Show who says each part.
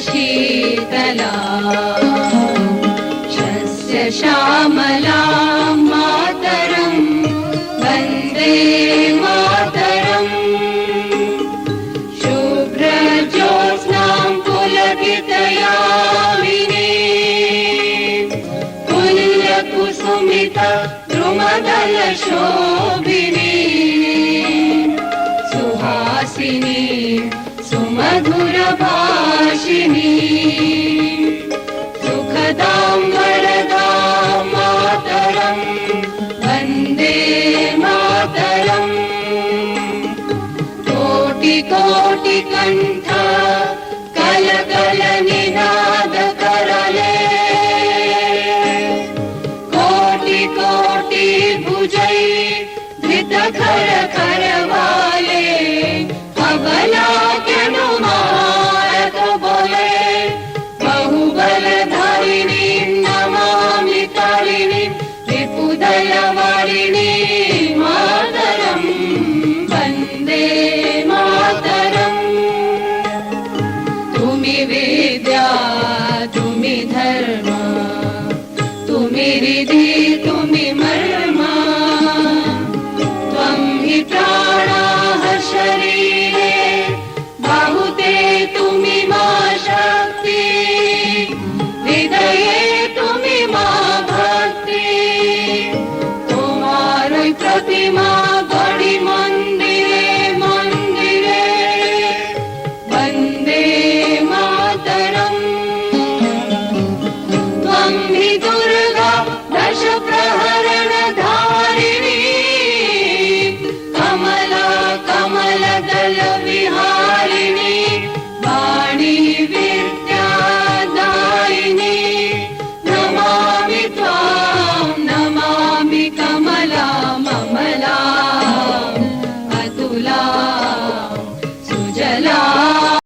Speaker 1: शीतला शस्य श्यामला मातरं वन्दे मातरम् शुभ्रज्योत्स्नां पुलकितयामिनी पुल्यकुसुमिता द्रुमदलशोभिनी सुहासिनी सुमधुरभाषिणी सुखदां वरदां मातरं वन्दे मातरम् कोटिकोटिकण्ठ कलकलनिनादकरले कोटि भुजै धृतखरखरवाले अबलाख्यनुमारक बोले बहुबलधारिणी नमामि तारिणी विपुदलवारिणी मातरं वन्दे मातरम् तुमि विद्या तुमि धर्म तुमि रिद्धि